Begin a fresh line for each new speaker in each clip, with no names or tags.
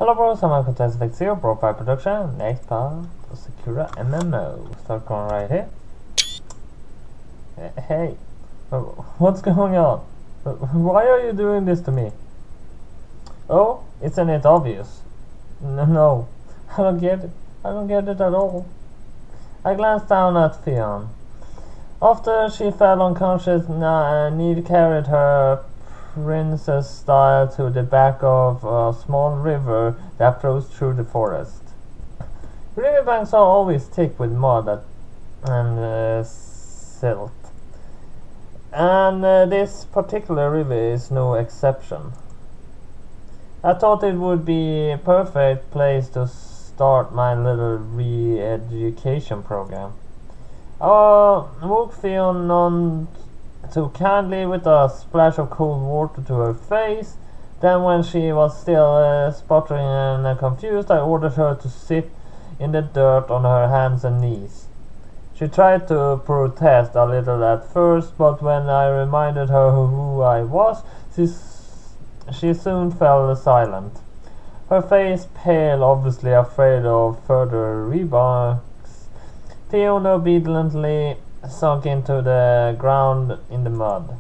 Hello bros, I'm Contest 0, BroFive production, next part of Sakura MMO. Start going right here. Hey, what's going on? Why are you doing this to me? Oh, isn't it obvious? No, I don't get it. I don't get it at all. I glanced down at Fion. After she fell unconscious, Neve carried her princess style to the back of a small river that flows through the forest. Riverbanks are always thick with mud and silt, and this particular river is no exception. I thought it would be a perfect place to start my little re-education program. I woke Fion on so kindly with a splash of cold water to her face. Then when she was still sputtering and confused, I ordered her to sit in the dirt on her hands and knees. She tried to protest a little at first, but when I reminded her who I was, she soon fell silent. Her face pale, obviously afraid of further rebuffs. Fiona obediently sunk into the ground in the mud.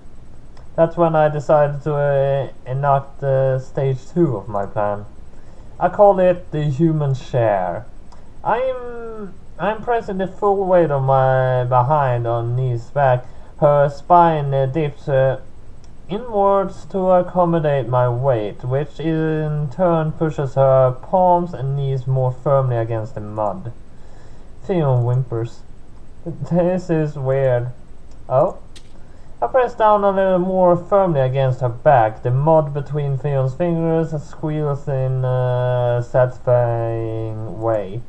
That's when I decided to enact stage 2 of my plan. I call it the human share. I'm pressing the full weight of my behind on Neve's back. Her spine dips inwards to accommodate my weight, which in turn pushes her palms and knees more firmly against the mud. Fiona whimpers. This is weird. Oh? I pressed down a little more firmly against her back. The mud between Fion's fingers squeals in a satisfying way.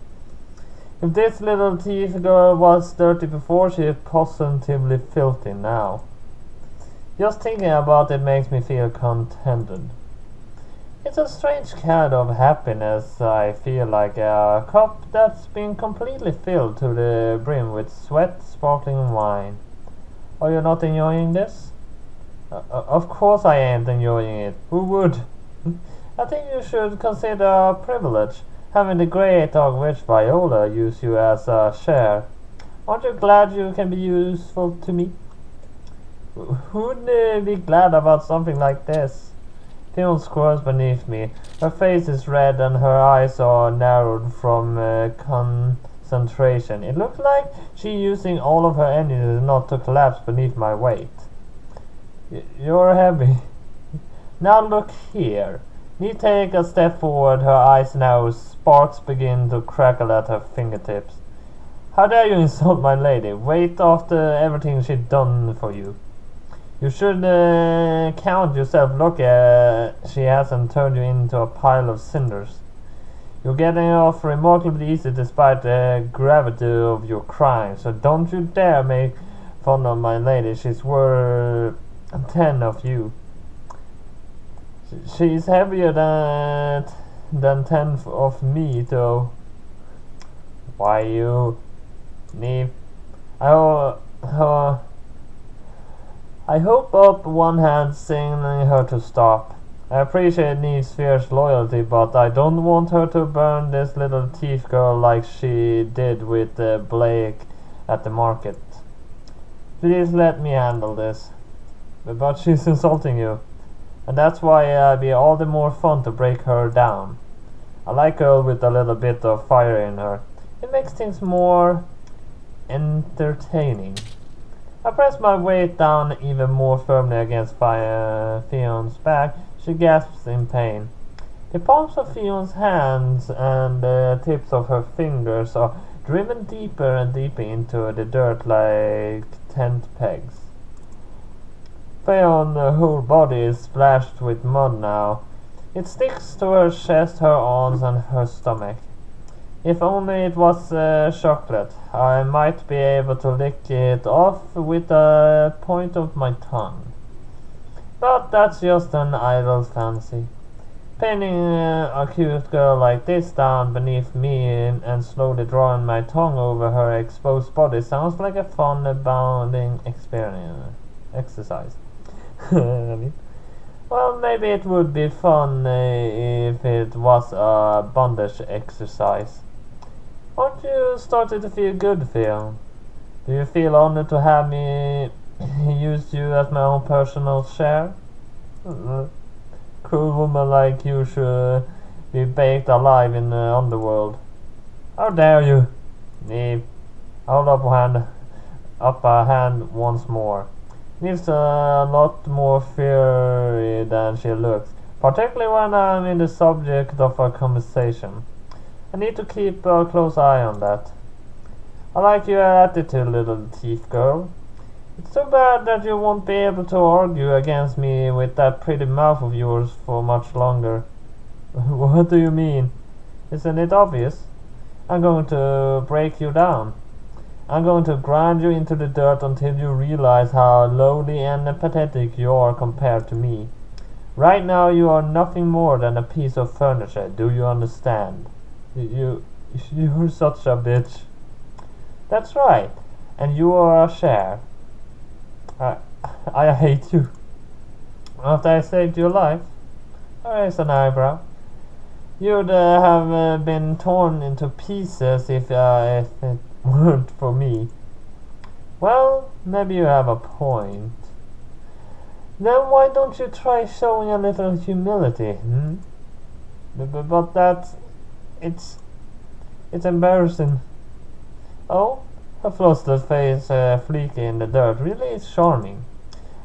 If this little thief girl was dirty before, she is positively filthy now. Just thinking about it makes me feel contented. It's a strange kind of happiness. I feel like a cup that's been completely filled to the brim with sweat, sparkling wine. Are you not enjoying this? Of course I ain't enjoying it. Who would? I think you should consider a privilege, having the great dog witch Viola use you as a share. Aren't you glad you can be useful to me? Who'd be glad about something like this? Fiona squirms beneath me. Her face is red and her eyes are narrowed from concentration. It looks like she's using all of her energy not to collapse beneath my weight. You're heavy. Now look here. Neve takes a step forward, her eyes narrow, sparks begin to crackle at her fingertips. How dare you insult my lady? Wait after everything she's done for you. You should count yourself lucky she hasn't turned you into a pile of cinders. You're getting off remarkably easy despite the gravity of your crime, so don't you dare make fun of my lady. She's worth 10 of you. She's heavier than 10 of me, though. Why you, Neve? I hope up one hand signaling her to stop. I appreciate Neve's fierce loyalty, but I don't want her to burn this little thief girl like she did with Blake at the market. Please let me handle this. But she's insulting you, and that's why it'd be all the more fun to break her down. I like a girl with a little bit of fire in her. It makes things more entertaining. I press my weight down even more firmly against Fion's back. She gasps in pain. The palms of Fion's hands and the tips of her fingers are driven deeper and deeper into the dirt like tent pegs. Fion's whole body is splashed with mud now. It sticks to her chest, her arms, and her stomach. If only it was chocolate, I might be able to lick it off with the point of my tongue. But that's just an idle fancy. Pinning a cute girl like this down beneath me and slowly drawing my tongue over her exposed body sounds like a fun, bonding exercise. Well, maybe it would be fun if it was a bondage exercise. Aren't you starting to feel good, Phil? Do you feel honored to have me use you as my own personal share? Cruel woman like you should be baked alive in the underworld. How dare you? Neve, hold up a hand once more. Neve's a lot more fiery than she looks, particularly when I'm in the subject of a conversation. I need to keep a close eye on that. I like your attitude, little thief girl. It's too bad that you won't be able to argue against me with that pretty mouth of yours for much longer. What do you mean? Isn't it obvious? I'm going to break you down. I'm going to grind you into the dirt until you realize how lowly and pathetic you are compared to me. Right now you are nothing more than a piece of furniture, do you understand? You're such a bitch. That's right, and you are a share. I hate you. After I saved your life, I raised an eyebrow. You'd have been torn into pieces if it weren't for me. Well, maybe you have a point. Then why don't you try showing a little humility, hmm? But it's embarrassing. Oh, her flustered face fleeking in the dirt really is charming.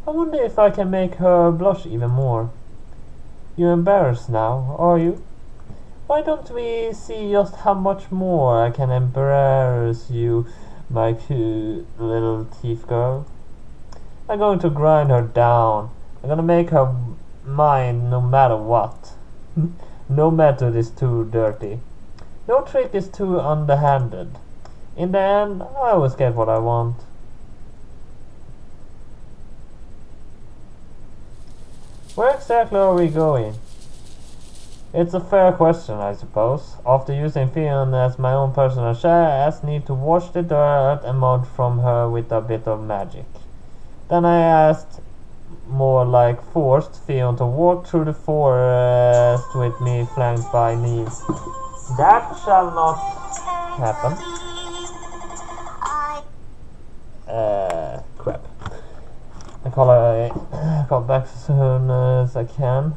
I wonder if I can make her blush even more. You're embarrassed now, are you? Why don't we see just how much more I can embarrass you, my cute little thief girl? I'm going to grind her down. I'm gonna make her mine no matter what. No method is too dirty. No trick is too underhanded. In the end, I always get what I want. Where exactly are we going? It's a fair question, I suppose. After using Fion as my own personal share, I asked Neve to wash the dirt and mud from her with a bit of magic. Then I asked, more like forced, Fion to walk through the forest with me flanked by Neve. That shall not happen. Crap. I call back as soon as I can.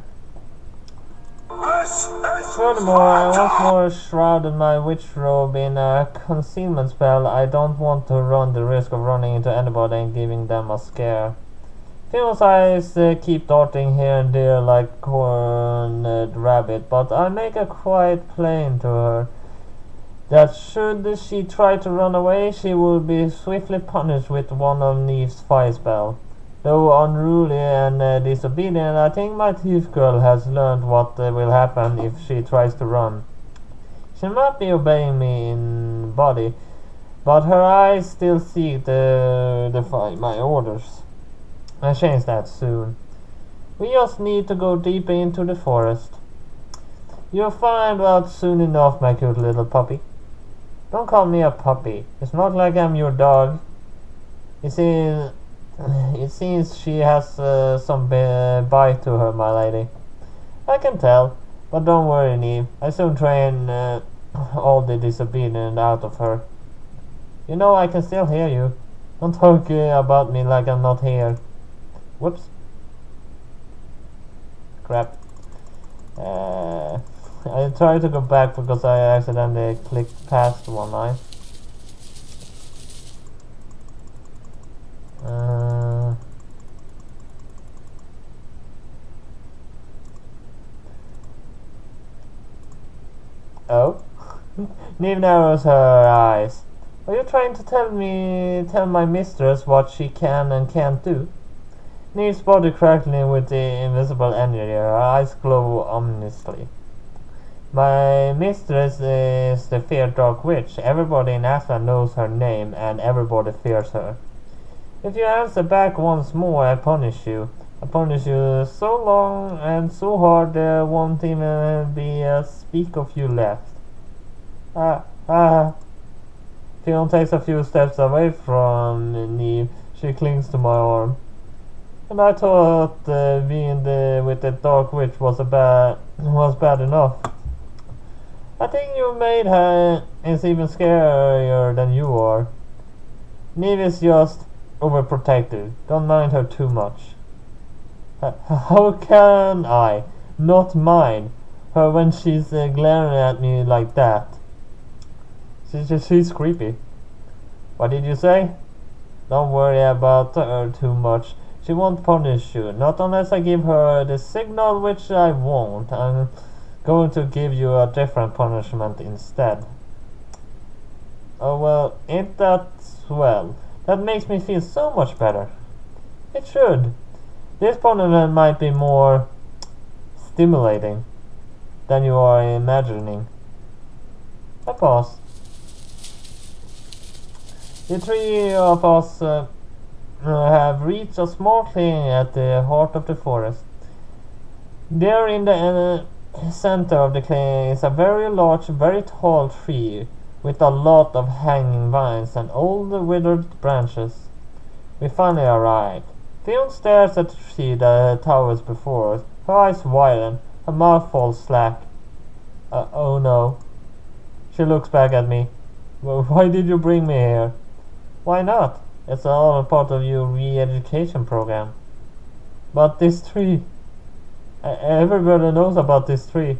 Furthermore, I once more shrouded my witch robe in a concealment spell. I don't want to run the risk of running into anybody and giving them a scare. Fion's eyes keep darting here and there like cornered rabbit, but I make it quite plain to her that should she try to run away, she will be swiftly punished with one of Neve's fire spell. Though unruly and disobedient, I think my thief girl has learned what will happen if she tries to run. She might be obeying me in body, but her eyes still seek to defy my orders. I'll change that soon. We just need to go deeper into the forest. You'll find out soon enough, my cute little puppy. Don't call me a puppy. It's not like I'm your dog. It seems she has some bite to her, my lady. I can tell, but don't worry, Neve. I soon train all the disobedient out of her. You know I can still hear you. Don't talk about me like I'm not here. Whoops. Crap. I tried to go back because I accidentally clicked past one line. Oh? Neve narrows her eyes. Are you trying to tell my mistress what she can and can't do? Neve's body crackling with the invisible energy, her eyes glow ominously. My mistress is the feared dark witch. Everybody in Aslan knows her name, and everybody fears her. If you answer back once more, I punish you. I punish you so long and so hard there won't even be a speck of you left. Fiona takes a few steps away from Neve. She clings to my arm. And I thought being with the dark witch was bad enough. I think your maid is even scarier than you are. Neve is just overprotective. Don't mind her too much. How can I not mind her when she's glaring at me like that? She's creepy. What did you say? Don't worry about her too much. She won't punish you. Not unless I give her the signal, which I won't. I'm going to give you a different punishment instead. Oh well, ain't that swell? That makes me feel so much better. It should. This punishment might be more stimulating than you are imagining. I pause. The three of us have reached a small clearing at the heart of the forest. There in the center of the clearing is a very large, very tall tree with a lot of hanging vines and old withered branches. We finally arrived. Theon stares at the tree that towers before us, her eyes widen, her mouth falls slack. Oh no. She looks back at me. Well, why did you bring me here? Why not? It's all a part of your re-education program. But this tree... everybody knows about this tree.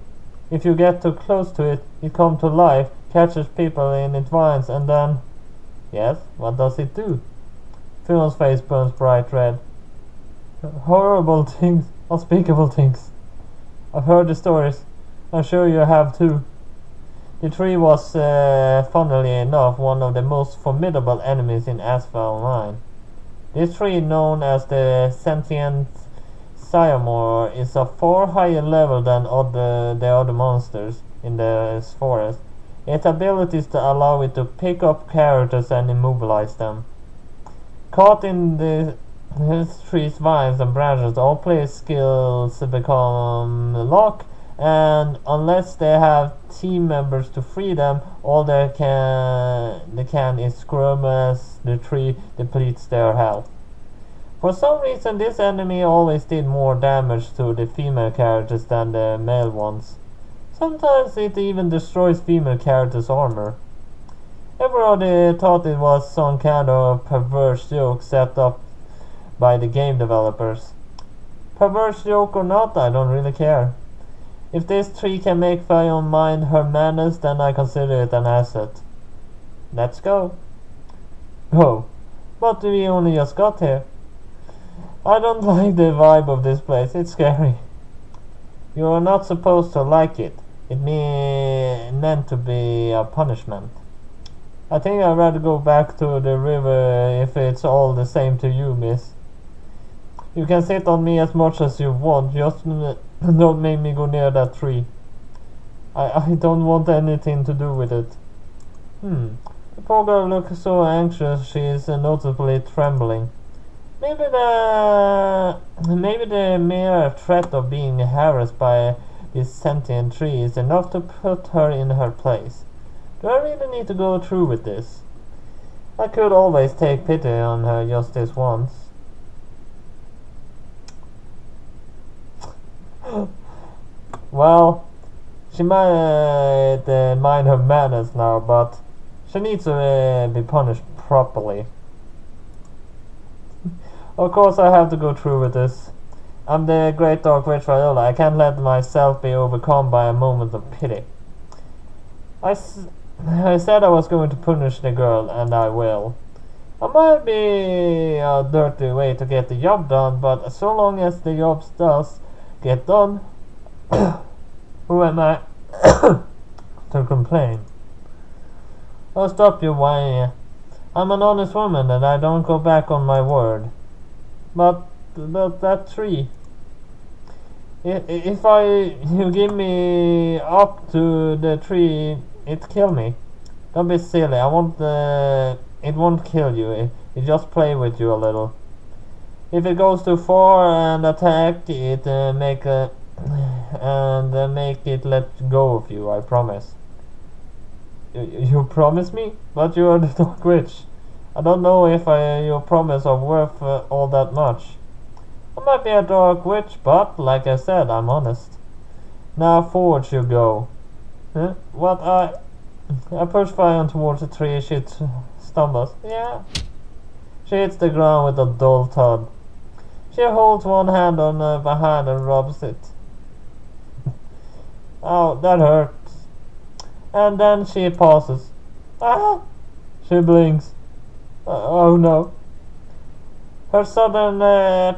If you get too close to it, it comes to life, catches people in its vines, and then... Yes, what does it do? Theon's face burns bright red. Horrible things, unspeakable things. I've heard the stories. I'm sure you have too. The tree was, funnily enough, one of the most formidable enemies in Asphalt 9. This tree, known as the sentient Sycamore, is a far higher level than the other monsters in the forest. Its abilities to allow it to pick up characters and immobilize them. Caught in the tree's vines and branches, all players' skills become locked, and unless they have team members to free them, all they can is scream as the tree depletes their health. For some reason, this enemy always did more damage to the female characters than the male ones. Sometimes it even destroys female characters' armor. Everybody thought it was some kind of perverse joke set up by the game developers. Perverse joke or not, I don't really care. If this tree can make Fion mind her manners, then I consider it an asset. Let's go. Oh, but we only just got here. I don't like the vibe of this place, it's scary. You are not supposed to like it. It meant to be a punishment. I think I'd rather go back to the river if it's all the same to you, miss. You can sit on me as much as you want, just don't make me go near that tree. I don't want anything to do with it. The poor girl looks so anxious, she is noticeably trembling. Maybe the mere threat of being harassed by this sentient tree is enough to put her in her place. Do I really need to go through with this? I could always take pity on her just this once. Well, she might mind her manners now, but she needs to be punished properly. Of course I have to go through with this. I'm the great dark witch Viola. I can't let myself be overcome by a moment of pity. I said I was going to punish the girl, and I will. It might be a dirty way to get the job done, but so long as the job does get done, who am I to complain? Oh, stop your whining. I'm an honest woman, and I don't go back on my word. But that tree. If you give me up to the tree, it kill me. Don't be silly. It won't kill you. It just play with you a little. If it goes too far and attack it, make it let go of you. I promise. You promise me? But you are the dark witch. I don't know if your promise are worth all that much. I might be a dark witch, but like I said, I'm honest. Now forward you go. Huh? What I push Fion towards a tree. She stumbles. Yeah. She hits the ground with a dull thud. She holds one hand on behind and rubs it. Oh, that hurts. And then she pauses. Ah! She blinks. Oh no. Her sudden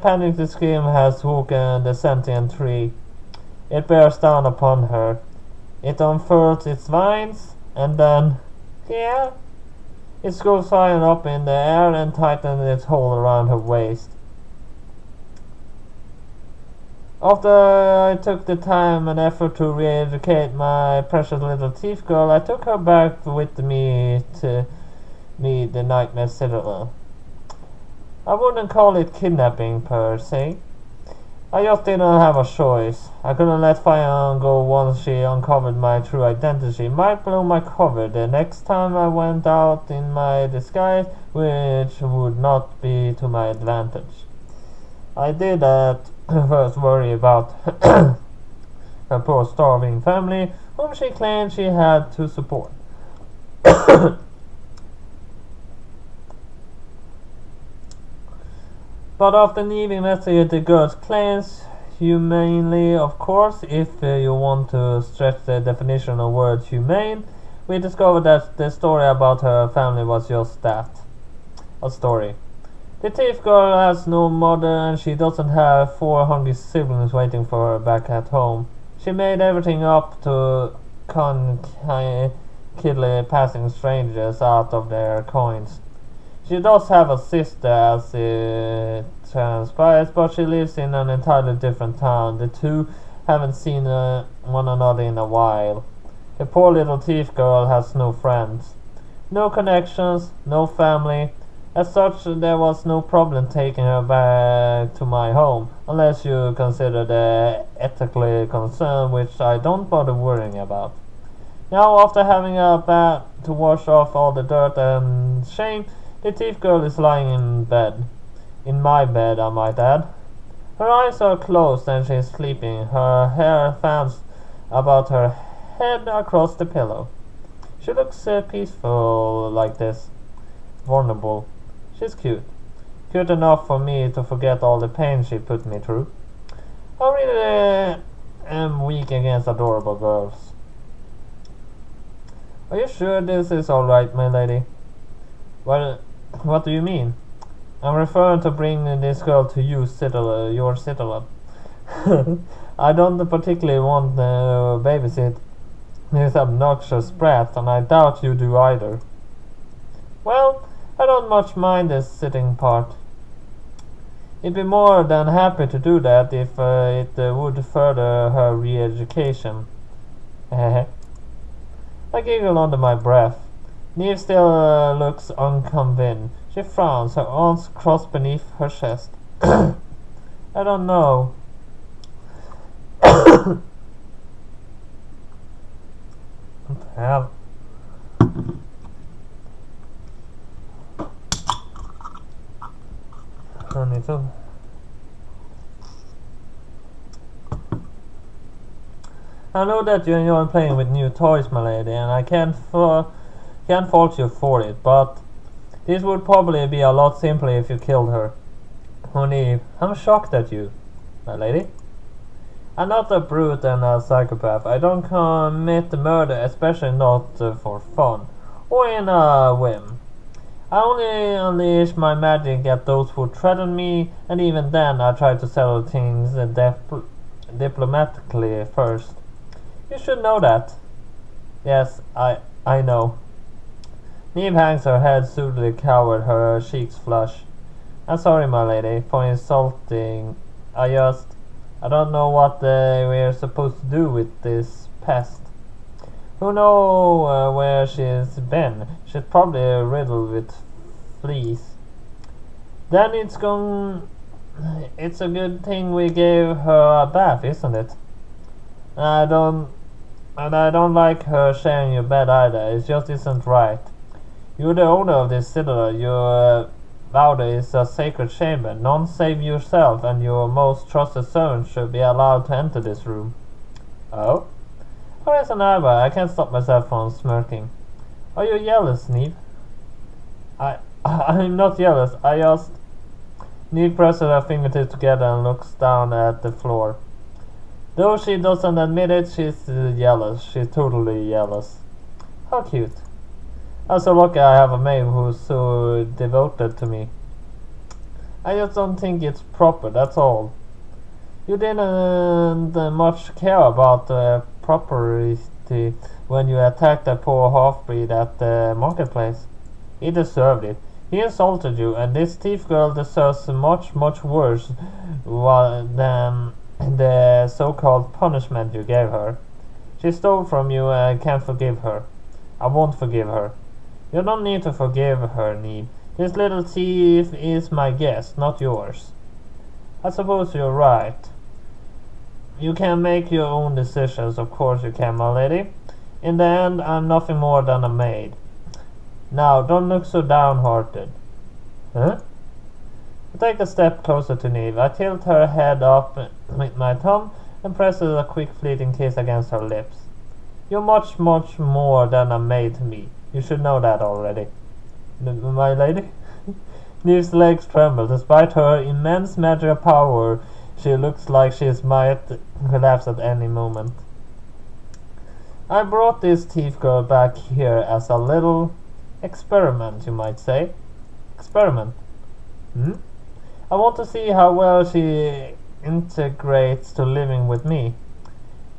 panicked scream has woken the sentient tree. It bears down upon her. It unfurls its vines, and then, yeah, it goes flying up in the air and tightens its hold around her waist. After I took the time and effort to re-educate my precious little thief girl, I took her back with me to meet the nightmare citadel. I wouldn't call it kidnapping per se. I just didn't have a choice. I couldn't let Fion go once she uncovered my true identity. Might blow my cover the next time I went out in my disguise, which would not be to my advantage. I did at first worry about her poor starving family, whom she claimed she had to support. But after Neve investigated the girl's claims, humanely of course, if you want to stretch the definition of word humane, we discovered that the story about her family was just that, a story. The thief girl has no mother and she doesn't have 4 hungry siblings waiting for her back at home. She made everything up to con kiddly passing strangers out of their coins. She does have a sister as it transpires, but she lives in an entirely different town. The two haven't seen one another in a while. The poor little thief girl has no friends, no connections, no family. As such, there was no problem taking her back to my home, unless you consider the ethically concern, which I don't bother worrying about. Now, after having a bath to wash off all the dirt and shame, the thief girl is lying in bed. In my bed, I might add. Her eyes are closed and she is sleeping. Her hair fans about her head across the pillow. She looks peaceful like this. Vulnerable. She's cute. Cute enough for me to forget all the pain she put me through. I really am weak against adorable girls. Are you sure this is alright, my lady? What do you mean? I'm referring to bringing this girl to you, your citadel. I don't particularly want to babysit this obnoxious brat, and I doubt you do either. Well, I don't much mind the sitting part. I'd be more than happy to do that if it would further her re-education. I giggle under my breath. Neve still looks unconvinced. She frowns, her arms crossed beneath her chest. I don't know. What the hell? I need to. I know that you enjoy playing with new toys, my lady, and I can't fault you for it, but this would probably be a lot simpler if you killed her. Honey, I'm shocked at you, my lady. I'm not a brute and a psychopath. I don't commit murder, especially not for fun, or in a whim. I only unleash my magic at those who threaten me, and even then I try to settle things diplomatically first. You should know that. Yes, I know. Neve hangs her head, suitably covered, her cheeks flush. I'm sorry, my lady, for insulting. I don't know what we're supposed to do with this pest. Who knows where she's been? She's probably riddled with fleas. Then it's a good thing we gave her a bath, isn't it? I don't like her sharing your bed either. It just isn't right. You're the owner of this citadel. Vauda is a sacred chamber. None save yourself and your most trusted servant should be allowed to enter this room. Oh? Raise an eyebrow. I can't stop myself from smirking. Are you jealous, Neve? I'm not jealous. I just... Neve presses her fingertips together and looks down at the floor. Though she doesn't admit it, she's jealous. She's totally jealous. How cute. I'm so lucky I have a maid who's so devoted to me. I just don't think it's proper, that's all. You didn't much care about propriety when you attacked that poor half-breed at the marketplace. He deserved it. He insulted you, and this thief girl deserves much, much worse than the so-called punishment you gave her. She stole from you and I can't forgive her. I won't forgive her. You don't need to forgive her, Neve. This little thief is my guest, not yours. I suppose you're right. You can make your own decisions, of course you can, my lady. In the end, I'm nothing more than a maid. Now, don't look so downhearted. Huh? I take a step closer to Neve. I tilt her head up with my thumb and press a quick fleeting kiss against her lips. You're much, much more than a maid to me. You should know that already. My lady? Neve's legs tremble. Despite her immense magical power, she looks like she might collapse at any moment. I brought this thief girl back here as a little experiment, you might say. Experiment? Hmm? I want to see how well she integrates to living with me.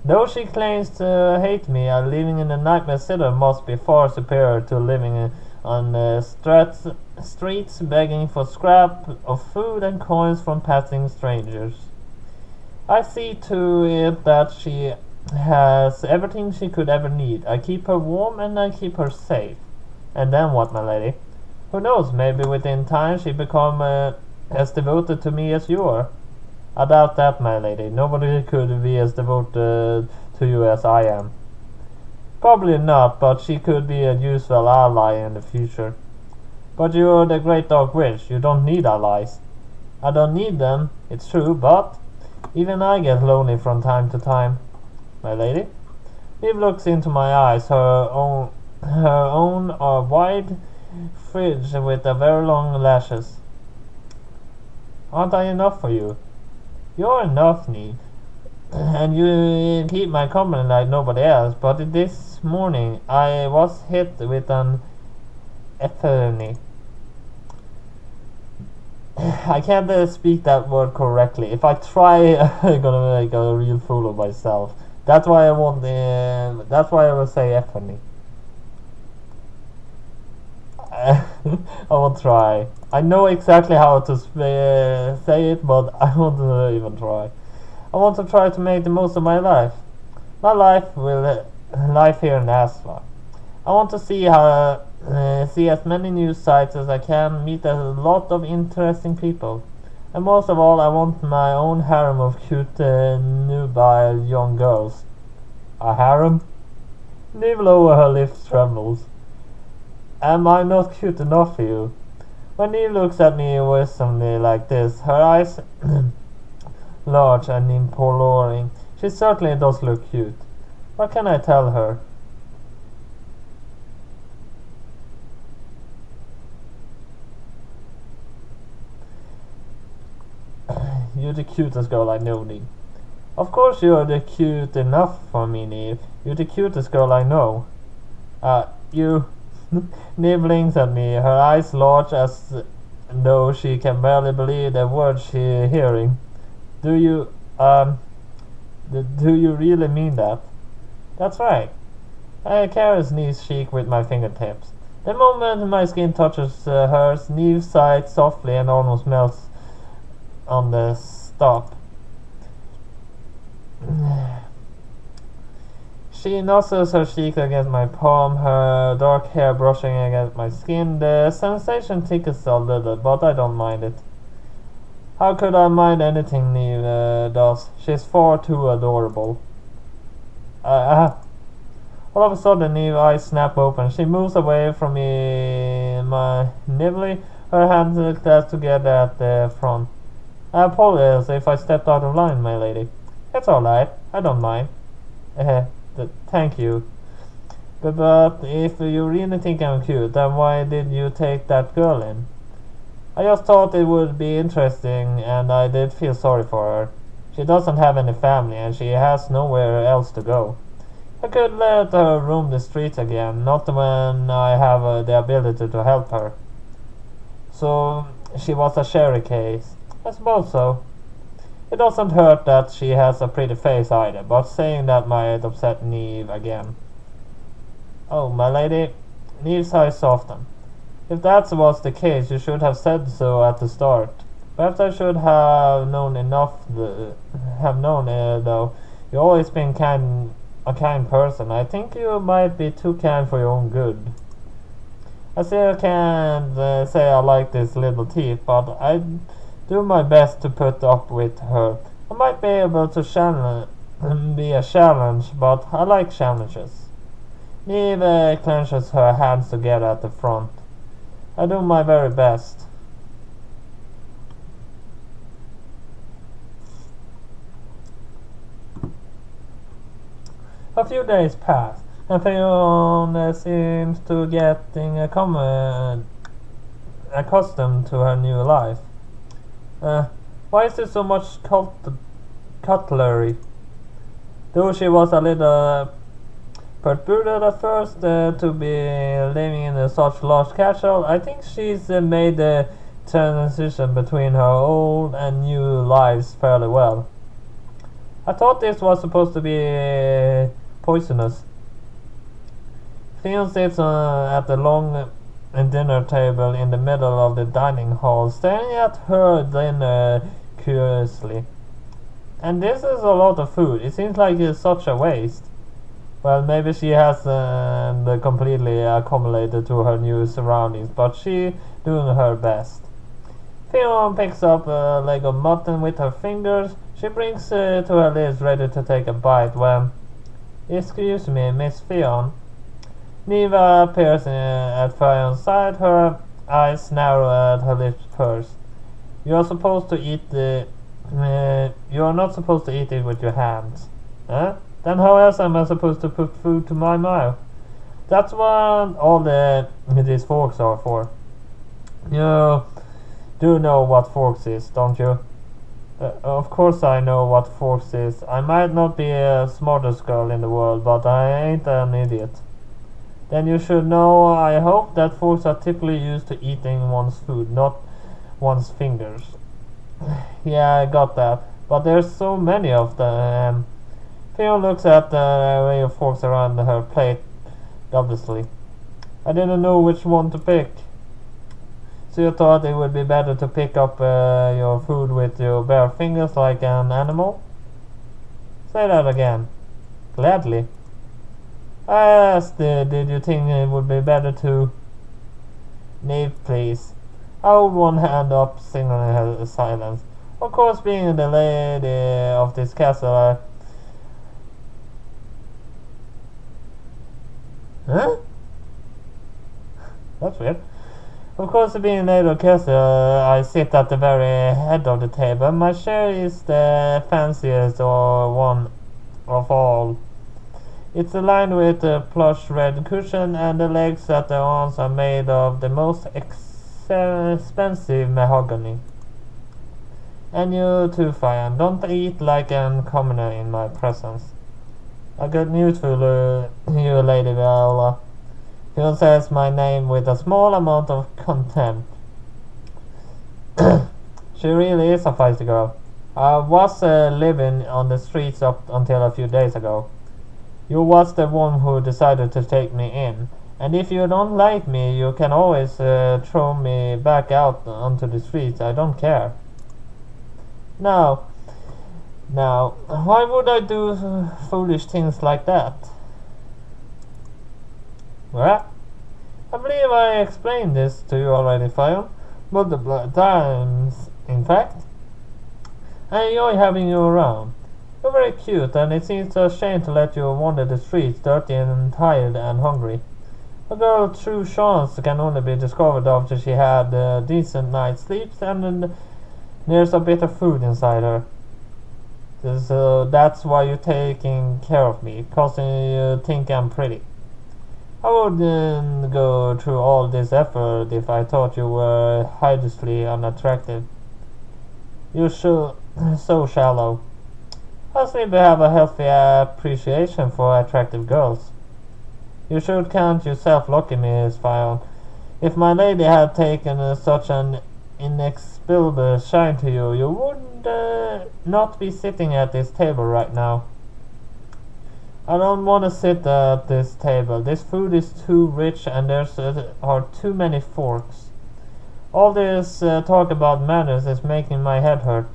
Though she claims to hate me, living in a nightmare city must be far superior to living on the streets begging for scrap of food and coins from passing strangers. I see to it that she has everything she could ever need. I keep her warm and I keep her safe. And then what, my lady? Who knows, maybe within time she become as devoted to me as you are. I doubt that, my lady. Nobody could be as devoted to you as I am. Probably not, but she could be a useful ally in the future. But you're the great dog witch. You don't need allies. I don't need them, it's true, but even I get lonely from time to time. My lady? Eve looks into my eyes. Her own are wide, fridge with a very long lashes. Aren't I enough for you? You're enough, Neve. And you keep my company like nobody else, but this morning I was hit with an epiphany. I can't speak that word correctly. If I try, I'm gonna make a real fool of myself. That's why I want. That's why I will say epiphany. I won't try. I know exactly how to say it, but I won't even try. I want to try to make the most of my life. My life here in Asla. I want to see as many new sights as I can, meet a lot of interesting people, and most of all, I want my own harem of cute, nubile young girls. A harem? Neve lower her lips trembles. Am I not cute enough for you? When Eve looks at me winsomely like this, her eyes large and imploring, she certainly does look cute. What can I tell her? You're the cutest girl I know, Neve. Of course you're the cute enough for me, Neve. You're the cutest girl I know. You... Neve blinks at me, her eyes large as though she can barely believe the words she's hearing. Do you really mean that? That's right. I caress Neve's cheek with my fingertips. The moment my skin touches hers, Neve sighs softly and almost melts on the stop. She nuzzles her cheek against my palm, her dark hair brushing against my skin. The sensation tickles a little, but I don't mind it. How could I mind anything Neve does? She's far too adorable. All of a sudden, Neve's eyes snap open. She moves away from me, my nibbly. Her hands clasped together at the front. I apologize if I stepped out of line, my lady. It's alright, I don't mind. Thank you. But if you really think I'm cute, then why did you take that girl in? I just thought it would be interesting, and I did feel sorry for her. She doesn't have any family, and she has nowhere else to go. I could let her roam the streets again, not when I have the ability to help her. So, she was a Sherry case. I suppose so. It doesn't hurt that she has a pretty face either, but saying that might upset Neve again. Oh, my lady, Neve's eyes softened. If that was the case, you should have said so at the start. Perhaps I should have known though. You've always been a kind person. I think you might be too kind for your own good. I still can't say I like this little thief, but I do my best to put up with her. I might be able to be a challenge, but I like challenges. Neve clenches her hands together at the front. I do my very best. A few days pass, and Fiona seems to getting accustomed to her new life. Why is there so much cutlery? Though she was a little perturbed at first to be living in such large castle, I think she's made the transition between her old and new lives fairly well. I thought this was supposed to be poisonous. Theon sits at the long dinner table in the middle of the dining hall, staring at her dinner curiously. And this is a lot of food. It seems like it's such a waste. Well, maybe she hasn't completely accommodated to her new surroundings, but she's doing her best. Theon picks up a leg of mutton with her fingers. She brings it to her lips, ready to take a bite when... Excuse me, Miss Theon. Neva appears at Theon's side, her eyes narrow at her lips first. You are supposed to eat you are not supposed to eat it with your hands. Huh? Then how else am I supposed to put food to my mouth? That's what all these forks are for. You do know what forks is, don't you? Of course I know what forks is. I might not be the smartest girl in the world, but I ain't an idiot. Then you should know, I hope, that forks are typically used to eating one's food, not one's fingers. Yeah, I got that. But there's so many of them. Theo looks at the array of forks around her plate dubiously. I didn't know which one to pick. So you thought it would be better to pick up your food with your bare fingers like an animal? Say that again. Gladly. I asked, did you think it would be better to... Neve, please. I hold one hand up, signaling her silence. Of course, being the lady of this castle, Huh? That's weird. Of course, being lady of the castle, I sit at the very head of the table. My chair is the fanciest one of all. It's lined with a plush red cushion, and the legs at the arms are made of the most expensive mahogany. And you too, Fion. Don't eat like an commoner in my presence. I got news for you, Lady Viola. He says my name with a small amount of contempt. She really is a feisty girl. I was living on the streets up until a few days ago. You was the one who decided to take me in. And if you don't like me, you can always throw me back out onto the streets. I don't care. Now, why would I do foolish things like that? Well, I believe I explained this to you already, Fion. Multiple times, in fact. I enjoy having you around. You're very cute, and it seems a shame to let you wander the streets, dirty and tired and hungry. A girl's true chance can only be discovered after she had a decent night's sleep and there's a bit of food inside her. So that's why you're taking care of me, cause you think I'm pretty. I wouldn't go through all this effort if I thought you were hideously unattractive. You're so shallow. I seem to have a healthy appreciation for attractive girls. You should count yourself lucky, Miss Fion. If my lady had taken such an inexplicable shine to you, you would not be sitting at this table right now. I don't want to sit at this table. This food is too rich and there are too many forks. All this talk about manners is making my head hurt.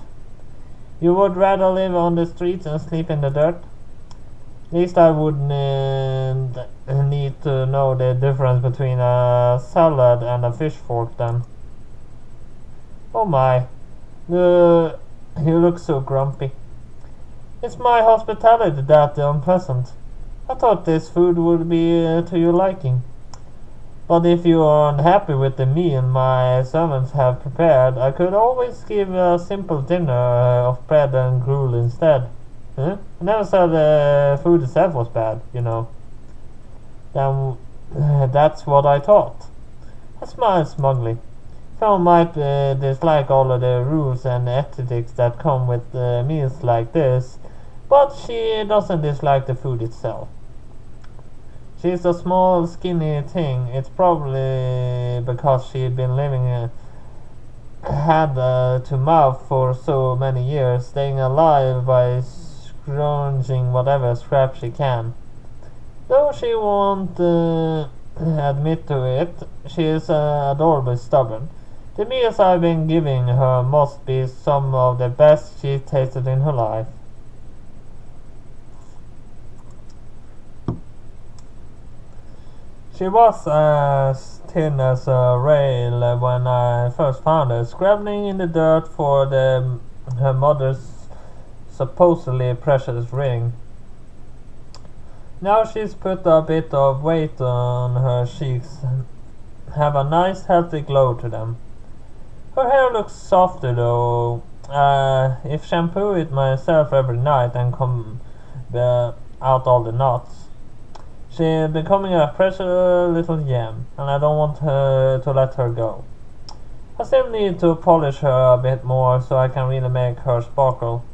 You would rather live on the streets and sleep in the dirt? At least I would need to know the difference between a salad and a fish fork then. Oh my, you look so grumpy. It's my hospitality that unpleasant. I thought this food would be to your liking. But if you are unhappy with the meal my servants have prepared, I could always give a simple dinner of bread and gruel instead. Huh? I never said the food itself was bad, you know. Then that's what I thought. I smiled smugly. Some might dislike all of the rules and ethics that come with meals like this, but she doesn't dislike the food itself. She's a small, skinny thing. It's probably because she'd been living hand to mouth for so many years, staying alive by scrounging whatever scrap she can. Though she won't admit to it, she is adorably stubborn. The meals I've been giving her must be some of the best she's tasted in her life. She was as thin as a rail when I first found her, scrabbling in the dirt for her mother's supposedly precious ring. Now she's put a bit of weight on her cheeks, have a nice healthy glow to them. Her hair looks softer though. If shampoo it myself every night and comb out all the knots. She's becoming a precious little gem, and I don't want to let her go. I still need to polish her a bit more so I can really make her sparkle.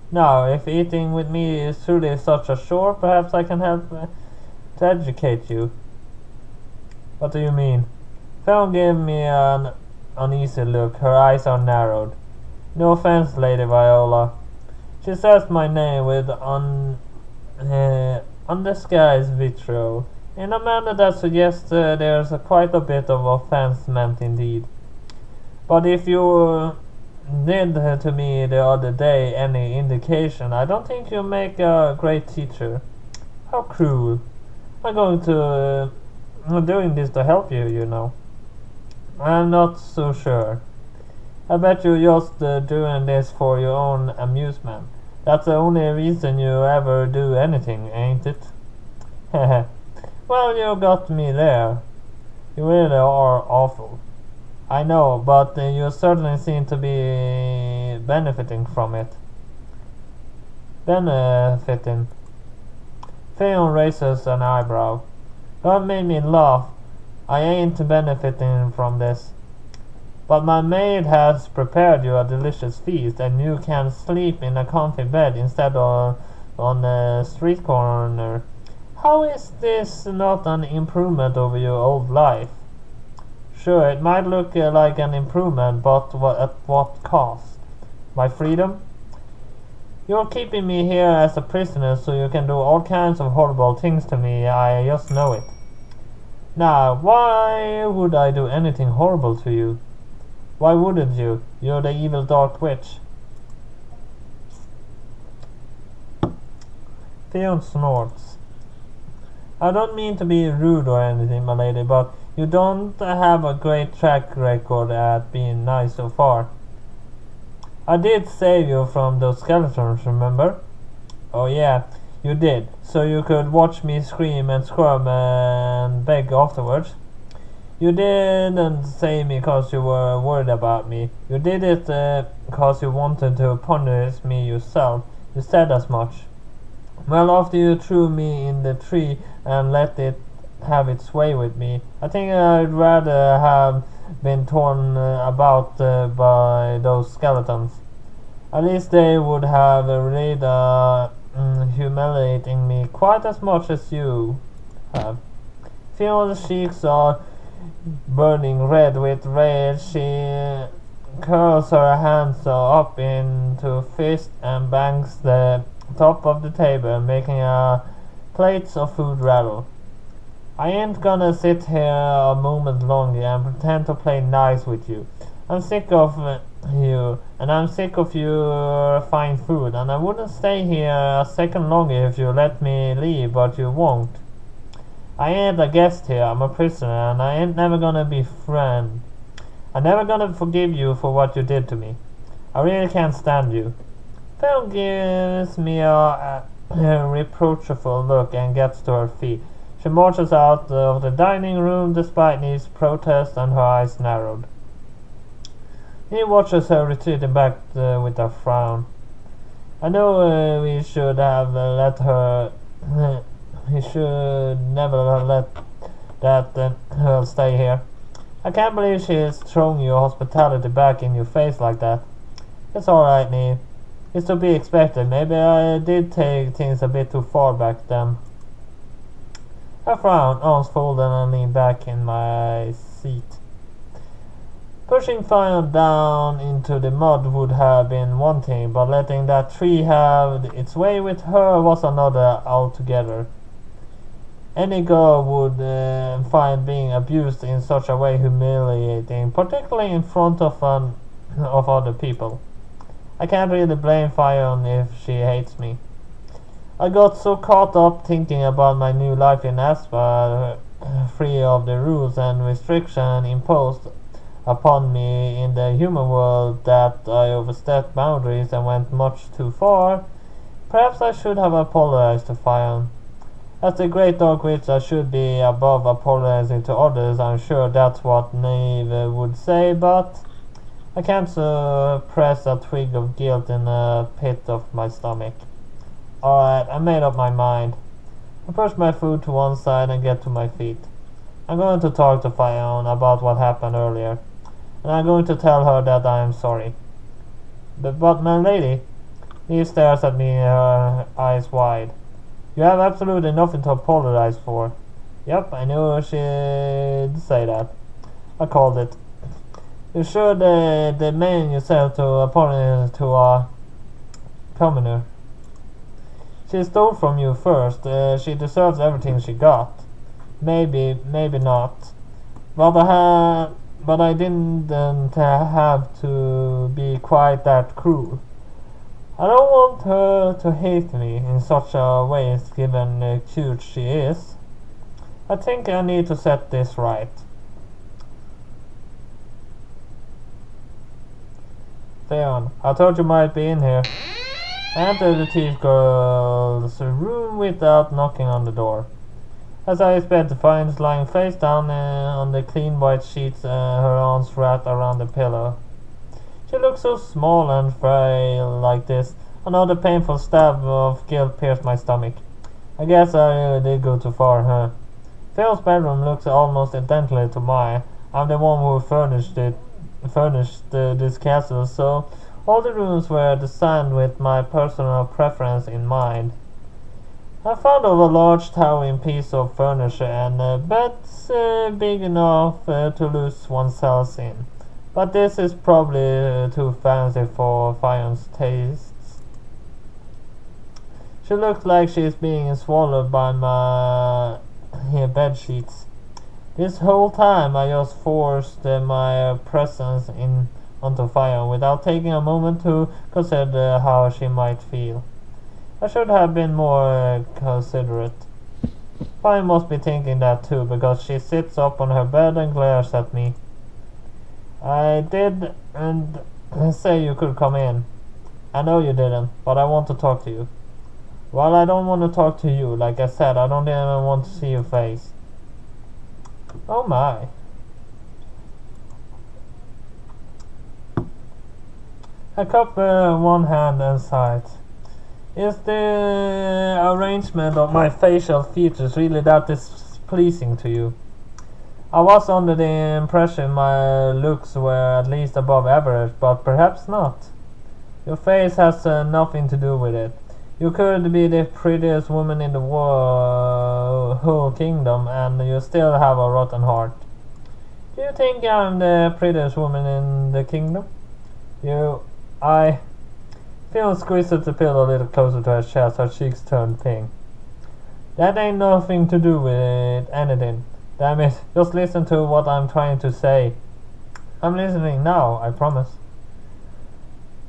Now, if eating with me is truly such a chore, perhaps I can help to educate you. What do you mean? Fallon gave me an uneasy look. Her eyes are narrowed. No offense, Lady Viola. She says my name with undisguised vitriol, in a manner that suggests there's quite a bit of offense meant indeed. But if you did to me the other day any indication, I don't think you make a great teacher. How cruel. I'm doing this to help you, you know. I'm not so sure. I bet you're just doing this for your own amusement. That's the only reason you ever do anything, ain't it? Heh. Well, you got me there. You really are awful. I know, but you certainly seem to be benefiting from it. Benefiting. Theon raises an eyebrow. Don't make me laugh. I ain't benefiting from this. But my maid has prepared you a delicious feast, and you can sleep in a comfy bed instead of on a street corner. How is this not an improvement over your old life? Sure, it might look like an improvement, but at what cost? My freedom? You're keeping me here as a prisoner so you can do all kinds of horrible things to me. I just know it. Now, why would I do anything horrible to you? Why wouldn't you? You're the evil dark witch. Theon snorts. I don't mean to be rude or anything, my lady, but you don't have a great track record at being nice so far. I did save you from those skeletons, remember? Oh yeah, You did, so you could watch me scream and squirm and beg afterwards. You didn't save me because you were worried about me. You did it because you wanted to punish me yourself. You said as much. Well, after you threw me in the tree and let it have its way with me, I think I'd rather have been torn about by those skeletons. At least they would have relied humiliating me quite as much as you have. Fiona's cheeks are burning red with rage. She curls her hands up into a fist and bangs the top of the table, making plates of food rattle. I ain't gonna sit here a moment longer and pretend to play nice with you. I'm sick of you, and I'm sick of your fine food, and I wouldn't stay here a second longer if you let me leave, but you won't. I ain't a guest here, I'm a prisoner, and I ain't never gonna be friend. I'm never gonna forgive you for what you did to me. I really can't stand you. Phil gives me a reproachful look and gets to her feet. She marches out of the dining room despite Neve's protest and her eyes narrowed. He watches her retreating back with a frown. I know we should have let her... he should never have let that girl stay here. I can't believe she is throwing your hospitality back in your face like that. It's alright, Neve. It's to be expected. Maybe I did take things a bit too far back then. I frowned, arms folded, and leaned back in my seat. Pushing Fion down into the mud would have been one thing, but letting that tree have its way with her was another altogether. Any girl would find being abused in such a way humiliating, particularly in front of other people. I can't really blame Fion if she hates me. I got so caught up thinking about my new life in Aspa, free of the rules and restrictions imposed upon me in the human world, that I overstepped boundaries and went much too far. Perhaps I should have apologized to Fion. As the great dog witch, I should be above apologizing to others. I'm sure that's what Neve would say, but I can't suppress a twig of guilt in the pit of my stomach. Alright, I made up my mind. I push my food to one side and get to my feet. I'm going to talk to Fion about what happened earlier, and I'm going to tell her that I am sorry. But my lady, Eve stares at me, her eyes wide. You have absolutely nothing to apologize for. Yep, I knew she'd say that. I called it. You should demand yourself to apologize to a commoner. She stole from you first. She deserves everything she got. Maybe not. But I didn't have to be quite that cruel. I don't want her to hate me in such a way, given how cute she is. I think I need to set this right. Theon, I thought you might be in here. I entered the thief girl's room without knocking on the door. As I expected, Fion lying face down on the clean white sheets, her arms wrapped around the pillow. She looked so small and frail like this. Another painful stab of guilt pierced my stomach. I guess I really did go too far, huh? Phil's bedroom looks almost identical to mine. I'm the one who furnished this castle, so all the rooms were designed with my personal preference in mind. I found of a large towering piece of furniture and a bed big enough to lose oneself in. But this is probably too fancy for Fion's tastes. She looks like she's being swallowed by my bed sheets. This whole time I just forced my presence onto Fion without taking a moment to consider how she might feel. I should have been more considerate. Fion must be thinking that too, because she sits up on her bed and glares at me. I did and say you could come in. I know you didn't, but I want to talk to you. Well, I don't want to talk to you. Like I said, I don't even want to see your face. Oh my. I cup one hand and sighed. Is the arrangement of my facial features really that displeasing to you? I was under the impression my looks were at least above average, but perhaps not. Your face has nothing to do with it. You could be the prettiest woman in the whole kingdom, and you still have a rotten heart. Do you think I'm the prettiest woman in the kingdom? I Phil squeezed the pillow a little closer to her chest, her cheeks turned pink. That ain't nothing to do with anything. Damn it, just listen to what I'm trying to say. I'm listening now, I promise.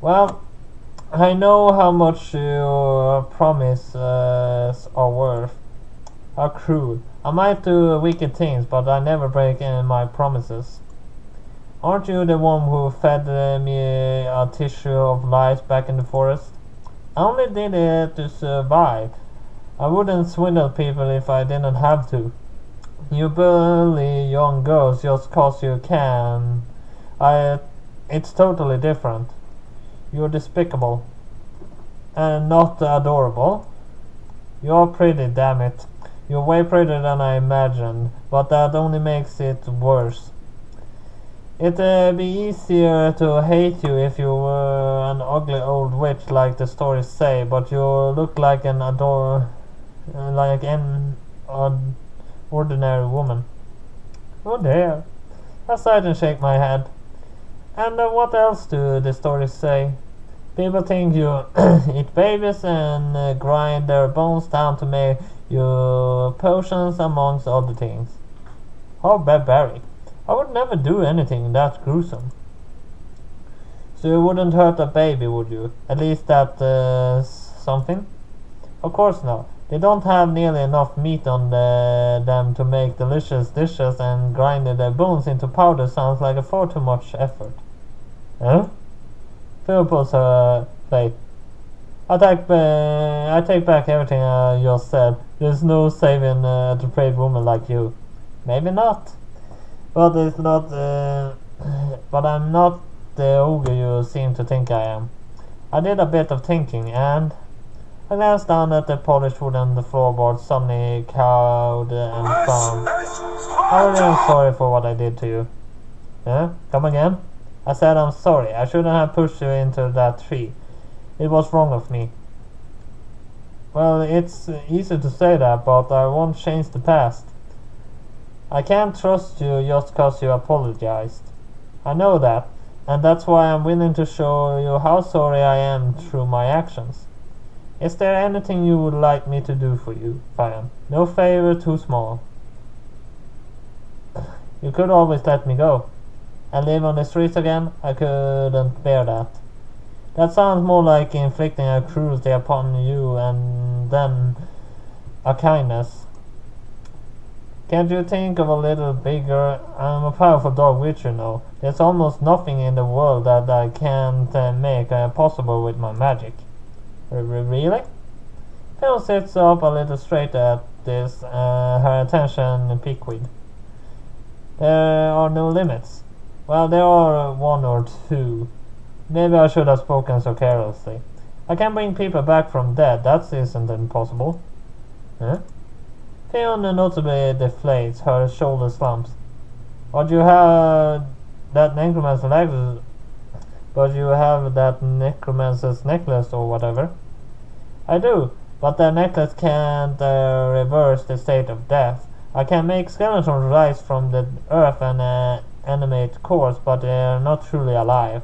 Well, I know how much your promises are worth. How cruel. I might do wicked things, but I never break in my promises. Aren't you the one who fed me a tissue of lies back in the forest? I only did it to survive. I wouldn't swindle people if I didn't have to. You bully young girls just 'cause you can. It's totally different. You're despicable. And not adorable. You're pretty, damn it. You're way prettier than I imagined, but that only makes it worse. It'd be easier to hate you if you were an ugly old witch like the stories say, but you look like an ordinary woman. Oh dear. I sighed and shake my head. And what else do the stories say? People think you eat babies and grind their bones down to make you potions, amongst other things. How barbaric. I would never do anything that gruesome. So you wouldn't hurt a baby, would you? At least that's something? Of course not. They don't have nearly enough meat on them to make delicious dishes, and grinding their bones into powder sounds like a far too much effort. Huh? Phil pulls her plate. I take back everything I just said. There's no saving a depraved woman like you. Maybe not. But it's not. But I'm not the ogre you seem to think I am. I did a bit of thinking, and I glanced down at the polished wooden floorboard, suddenly cowed and frowned. I really am sorry for what I did to you. Huh? Come again? I said I'm sorry. I shouldn't have pushed you into that tree. It was wrong of me. Well, it's easy to say that, but I won't change the past. I can't trust you just 'cause you apologized. I know that, and that's why I'm willing to show you how sorry I am through my actions. Is there anything you would like me to do for you, Fine? No favor too small. You could always let me go. And live on the streets again? I couldn't bear that. That sounds more like inflicting a cruelty upon you and then a kindness. Can't you think of a little bigger? I'm a powerful dog witch, you know. There's almost nothing in the world that I can't make possible with my magic. Really? Phil sits up a little straight at this, her attention piqued. There are no limits. Well, there are one or two. Maybe I should have spoken so carelessly. I can bring people back from dead. That isn't impossible. Huh? Fiona notably deflates, her shoulder slumps. But you have that necromancer's necklace or whatever. I do, but that necklace can't reverse the state of death. I can make skeletons rise from the earth and animate corpses, but they're not truly alive.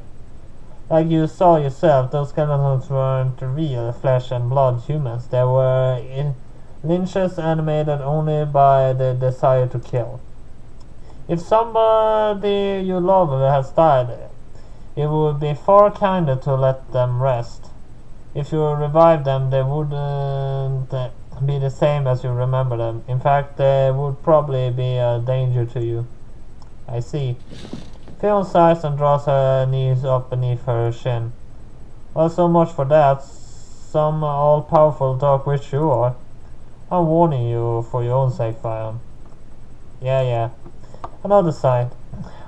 Like you saw yourself, those skeletons weren't real flesh and blood humans. They were lynches animated only by the desire to kill. If somebody you love has died, it would be far kinder to let them rest. If you revive them, they wouldn't be the same as you remember them. In fact, they would probably be a danger to you. I see. Phil sighs and draws her knees up beneath her chin. Well, so much for that. some all-powerful dark witch you are. I'm warning you for your own sake, Fion. Yeah. Another side.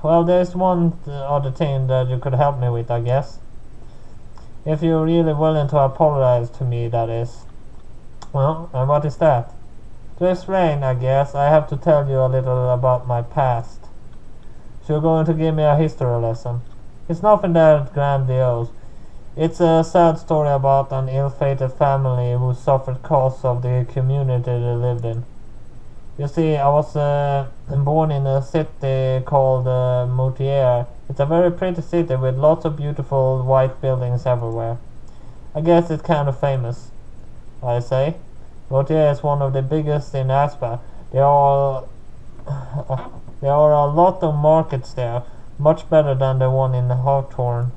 Well, there's one other thing that you could help me with, I guess. If you're really willing to apologize to me, that is. Well, and what is that? To explain, I guess, I have to tell you a little about my past. So you're going to give me a history lesson. It's nothing that grandiose. It's a sad story about an ill-fated family who suffered cause of the community they lived in. You see, I was born in a city called Moutier. It's a very pretty city with lots of beautiful white buildings everywhere. I guess it's kind of famous, I say. Moutier is one of the biggest in Aspa. There are a lot of markets there, much better than the one in Hawthorne.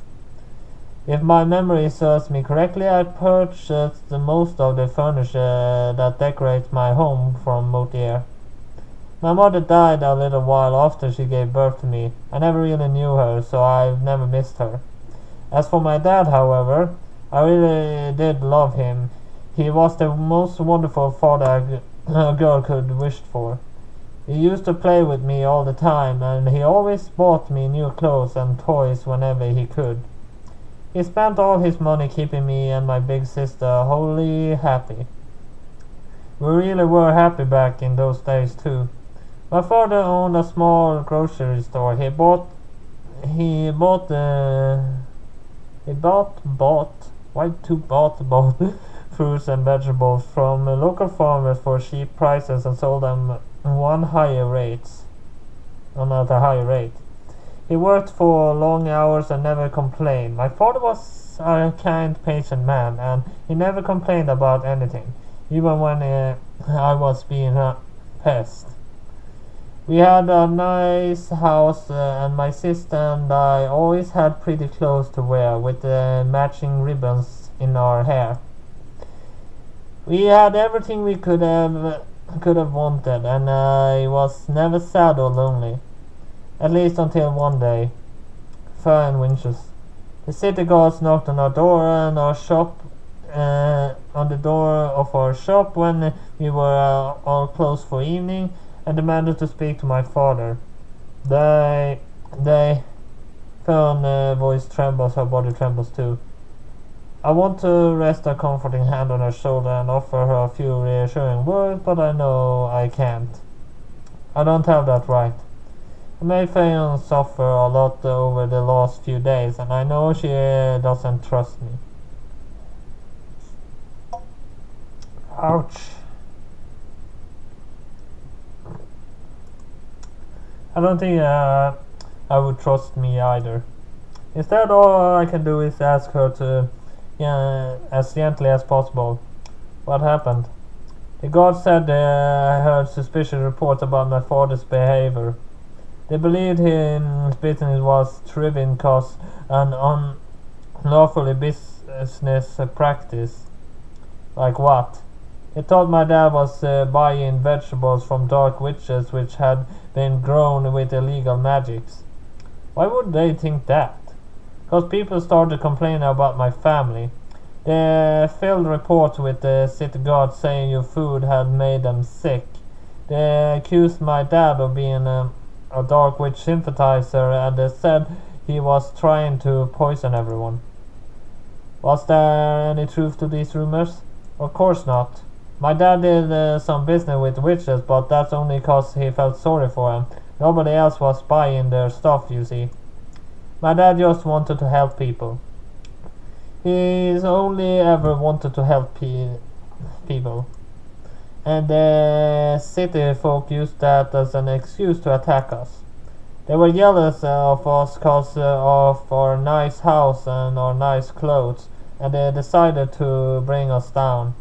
If my memory serves me correctly, I purchased most of the furniture that decorates my home from Moutier. My mother died a little while after she gave birth to me. I never really knew her, so I've never missed her. As for my dad, however, I really did love him. He was the most wonderful father a girl could wish for. He used to play with me all the time, and he always bought me new clothes and toys whenever he could. He spent all his money keeping me and my big sister wholly happy. We really were happy back in those days too. My father owned a small grocery store. He bought fruits and vegetables from local farmers for cheap prices and sold them on a higher rate. He worked for long hours and never complained. My father was a kind, patient man, and he never complained about anything, even when I was being a pest. We had a nice house, and my sister and I always had pretty clothes to wear, with matching ribbons in our hair. We had everything we could have wanted, and I was never sad or lonely. At least until one day, far in winters. The city guards knocked on our door and our shop, on the door of our shop when we were all closed for evening, and demanded to speak to my father. Fern's voice trembles, her body trembles too. I want to rest a comforting hand on her shoulder and offer her a few reassuring words, but I know I can't. I don't have that right. I made Fayon suffer a lot over the last few days, and I know she doesn't trust me. Ouch. I don't think I would trust me either. Instead, all I can do is ask her to, as gently as possible. What happened? The guard said they heard suspicious reports about my father's behavior. They believed his business was thriving cause an unlawful business practice. Like what? They thought my dad was buying vegetables from dark witches which had been grown with illegal magics. Why would they think that? Because people started complaining about my family. They filled reports with the city guard saying your food had made them sick. They accused my dad of being a dark witch sympathizer, and they said he was trying to poison everyone. Was there any truth to these rumors? Of course not. My dad did some business with witches, but that's only cause he felt sorry for them. Nobody else was buying their stuff, you see. My dad just wanted to help people. He's only ever wanted to help people. And the city folk used that as an excuse to attack us. They were jealous of us because of our nice house and our nice clothes, and they decided to bring us down.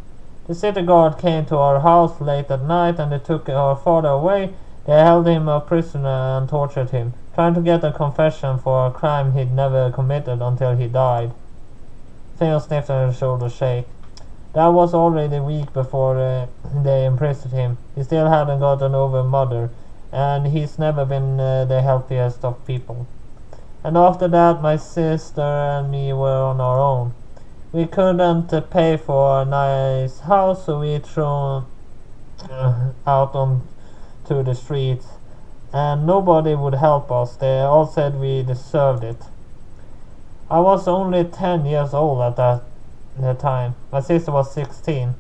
The city guard came to our house late at night, and they took our father away. They held him a prisoner and tortured him, trying to get a confession for a crime he'd never committed until he died. Theo sniffed and her shoulders shake. That was already a week before they imprisoned him. He still hadn't gotten over mother, and he's never been the healthiest of people. And after that, my sister and me were on our own. We couldn't pay for a nice house, so we threw out on to the streets, and nobody would help us. They all said we deserved it. I was only 10 years old at that time. My sister was 16.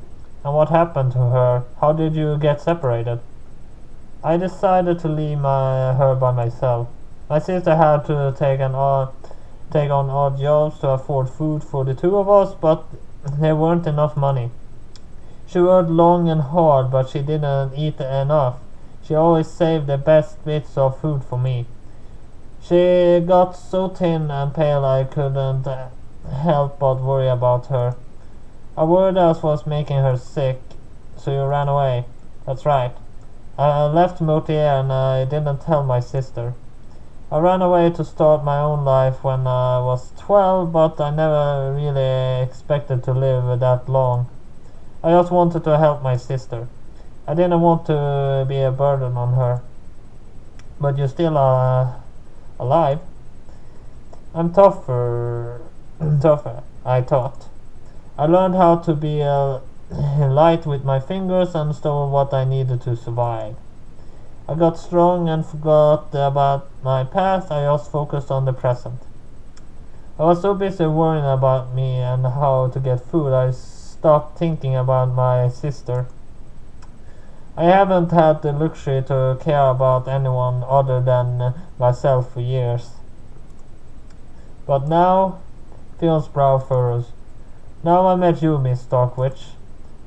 And what happened to her? How did you get separated? I decided to leave her by myself. My sister had to take on odd jobs to afford food for the two of us, but there weren't enough money. She worked long and hard, but she didn't eat enough. She always saved the best bits of food for me. She got so thin and pale I couldn't help but worry about her. I worried I was making her sick, so you ran away. That's right. I left Motier and I didn't tell my sister. I ran away to start my own life when I was 12, but I never really expected to live that long. I just wanted to help my sister. I didn't want to be a burden on her. But you're still alive. I'm tougher, I thought. I learned how to be light with my fingers and stole what I needed to survive. I got strong and forgot about my past. I just focused on the present. I was so busy worrying about me and how to get food, I stopped thinking about my sister. I haven't had the luxury to care about anyone other than myself for years. But now, Phil's brow furrows. Now I met you, Miss Starkwitch.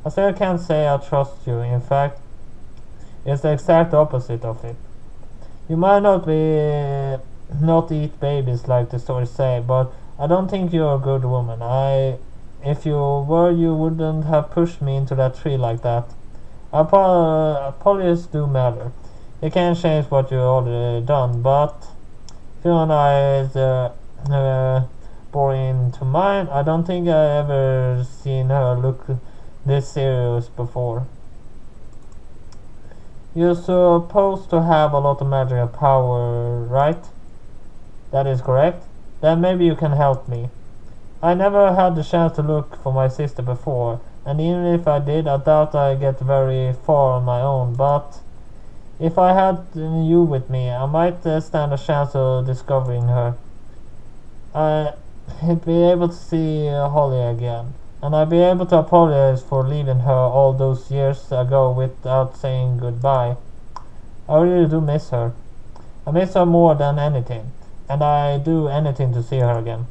I still can't say I trust you. In fact, it's the exact opposite of it. You might not eat babies like the stories say, but I don't think you're a good woman. If you were, you wouldn't have pushed me into that tree like that. Apologies do matter. You can't change what you already done, but Phil and I boring to mine. I don't think I ever seen her look this serious before. You're supposed to have a lot of magical power, right? That is correct. Then maybe you can help me. I never had the chance to look for my sister before, and even if I did, I doubt I get very far on my own, but if I had you with me, I might stand a chance of discovering her. I'd be able to see Holly again, and I'd be able to apologize for leaving her all those years ago without saying goodbye. I really do miss her. I miss her more than anything, and I'd do anything to see her again.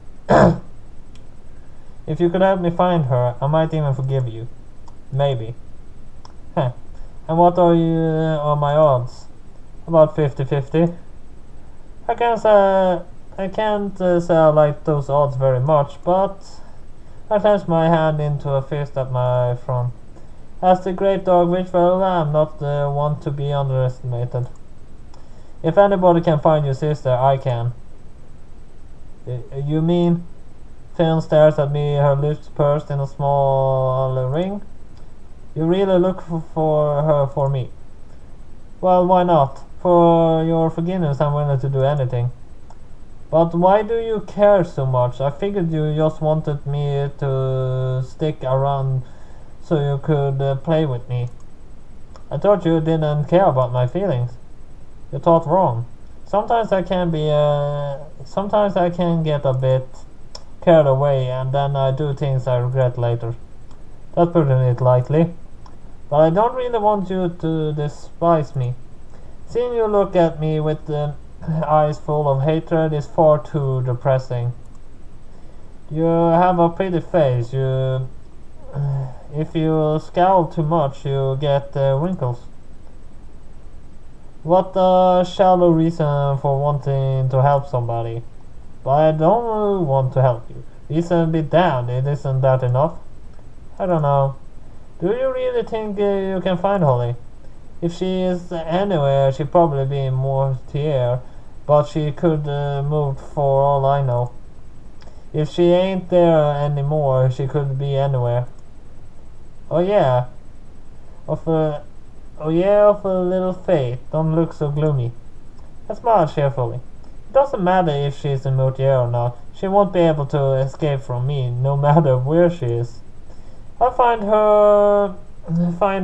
If you could help me find her, I might even forgive you. Maybe. Huh. And what are my odds? About 50-50. I can't say I like those odds very much, but I clenched my hand into a fist at my front. As the great dog witch, well, I'm not one to be underestimated. If anybody can find your sister, I can. You mean? Finn stares at me, her lips pursed in a small ring. You really look for her for me. Well, why not? For your forgiveness, I'm willing to do anything. But why do you care so much? I figured you just wanted me to stick around so you could play with me. I thought you didn't care about my feelings. You thought wrong. Sometimes I can get a bit carried away, and then I do things I regret later. That's putting it lightly. But I don't really want you to despise me. Seeing you look at me with eyes full of hatred is far too depressing. You have a pretty face. If you scowl too much, you get wrinkles. What a shallow reason for wanting to help somebody. But I don't want to help you. Reason be damned, isn't that enough? I don't know. Do you really think you can find Holly? If she is anywhere, she'd probably be in Mortier, but she could move for all I know. If she ain't there anymore, she could be anywhere. Oh yeah, of a little faith. Don't look so gloomy. I smiled cheerfully. doesn't matter if she's in Motier or not. She won't be able to escape from me, no matter where she is. I'll find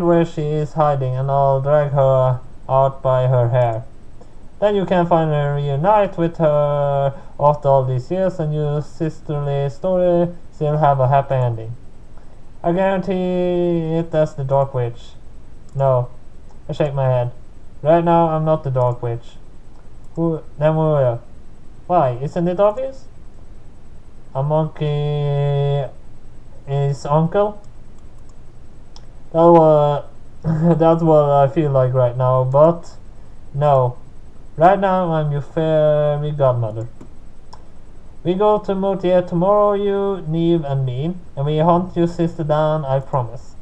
where she is hiding, and I'll drag her out by her hair. Then you can finally reunite with her after all these years, and your sisterly story still have a happy ending. I guarantee it as the Dark Witch. No. I shake my head. Right now, I'm not the Dark Witch. Then who are you? Why, isn't it obvious? A monkey is uncle? That's what I feel like right now, but no. Right now, I'm your fairy godmother. We go to Motier tomorrow, you, Neve, and me, and we hunt your sister down, I promise.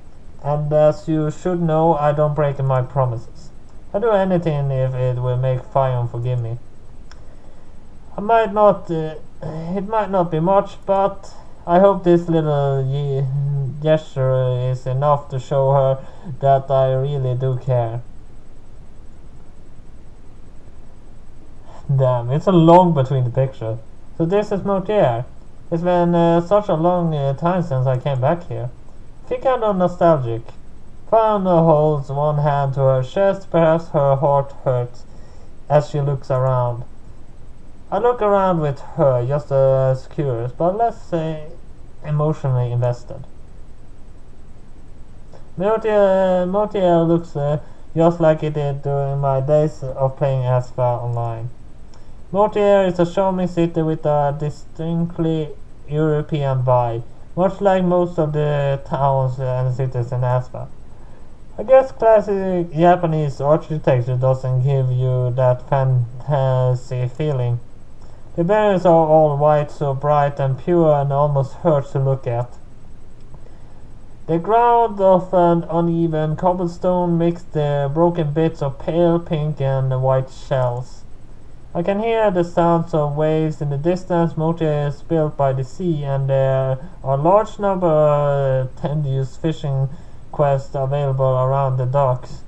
And as you should know, I don't break my promises. I'll do anything if it will make Fion forgive me. It might not be much, but I hope this little gesture is enough to show her that I really do care. Damn, it's a long between the pictures. So this is Motier. It's been such a long time since I came back here. I feel kind of nostalgic. Fiona holds one hand to her chest, perhaps her heart hurts as she looks around. I look around with her, just as curious, but let's say emotionally invested. Motier looks just like it did during my days of playing Asphalt online. Motier is a charming city with a distinctly European vibe, much like most of the towns and cities in Asphalt. I guess classic Japanese architecture doesn't give you that fantasy feeling. The buildings are all white, so bright and pure and almost hurt to look at. The ground of an uneven cobblestone mixed the broken bits of pale pink and white shells. I can hear the sounds of waves in the distance. Motier is built by the sea, and there are a large number of tedious fishing quests available around the docks.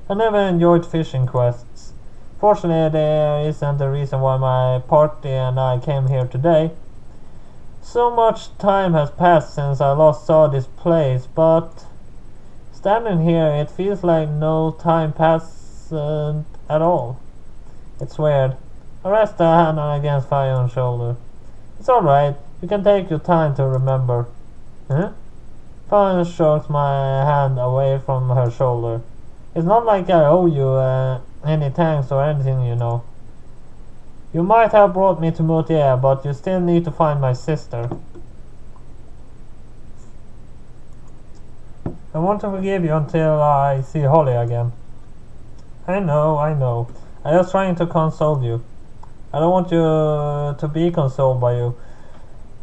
I never enjoyed fishing quests. Fortunately, there isn't a reason why my party and I came here today. So much time has passed since I last saw this place, but standing here it feels like no time passed at all. It's weird. I rest a hand against Fion's shoulder. It's alright. You can take your time to remember. Huh? Fion strokes my hand away from her shoulder. It's not like I owe you any thanks or anything, you know. You might have brought me to Motier, but you still need to find my sister. I want to forgive you until I see Holly again. I know. I'm just trying to console you. I don't want you to be consoled by you.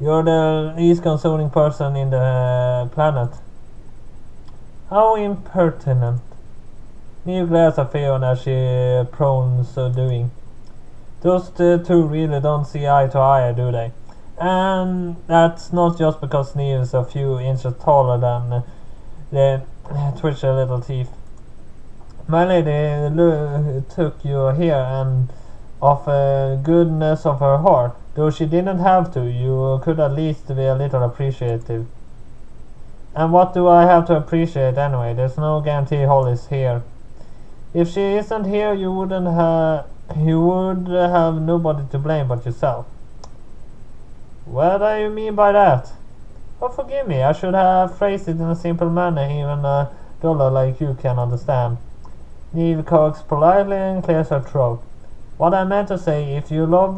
You're the least consoling person in the planet. How impertinent. Neve glares at Fion as she prones doing. Those two really don't see eye to eye, do they? And that's not just because Neve is a few inches taller than the twitchy little teeth. My lady took you here, and of goodness of her heart, though she didn't have to, you could at least be a little appreciative. And what do I have to appreciate anyway? There's no guarantee Holly's here. If she isn't here, you would have nobody to blame but yourself. What do you mean by that? Oh, forgive me, I should have phrased it in a simple manner even a dollar like you can understand. Neve cocks politely and clears her throat. What I meant to say, if you love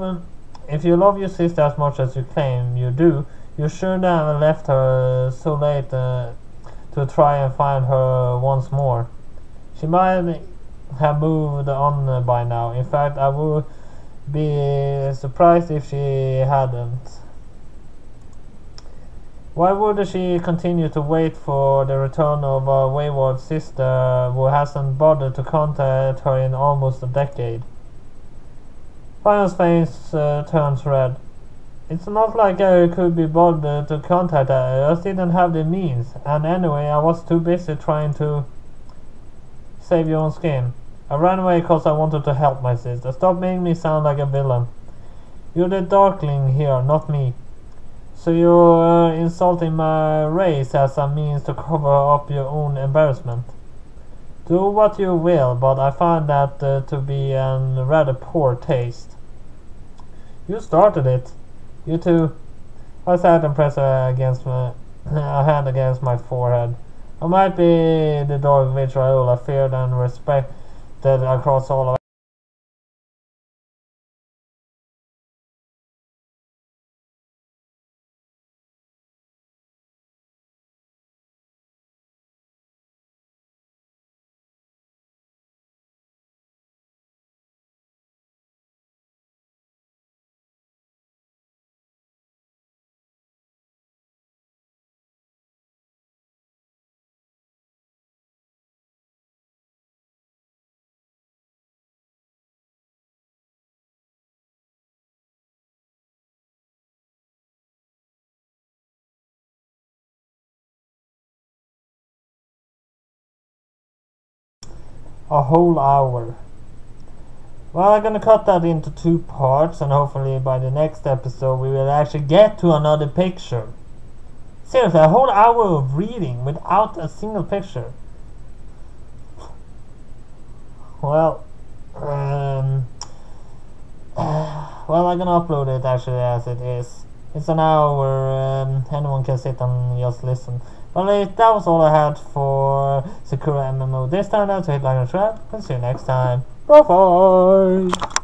your sister as much as you claim you do, you shouldn't have left her so late to try and find her once more. She might have moved on by now. In fact, I would be surprised if she hadn't. Why would she continue to wait for the return of a wayward sister who hasn't bothered to contact her in almost a decade? Fion's face turns red. It's not like I could be bothered to contact her, I just didn't have the means, and anyway I was too busy trying to save your own skin. I ran away because I wanted to help my sister. Stop making me sound like a villain. You're the Darkling here, not me. So you're insulting my race as a means to cover up your own embarrassment. Do what you will, but I find that to be a rather poor taste. You started it. You too. I sat and pressed a hand against my forehead. I might be the dog which Raoul feared and respected across all of a whole hour. Well, I'm gonna cut that into 2 parts, and hopefully by the next episode we will actually get to another picture. Seriously, a whole hour of reading without a single picture. Well, well, I'm gonna upload it actually as it is. It's an hour, anyone can sit and just listen. Well, that was all I had for Sakura MMO this time. Now to hit like and subscribe, and see you next time. BroFive!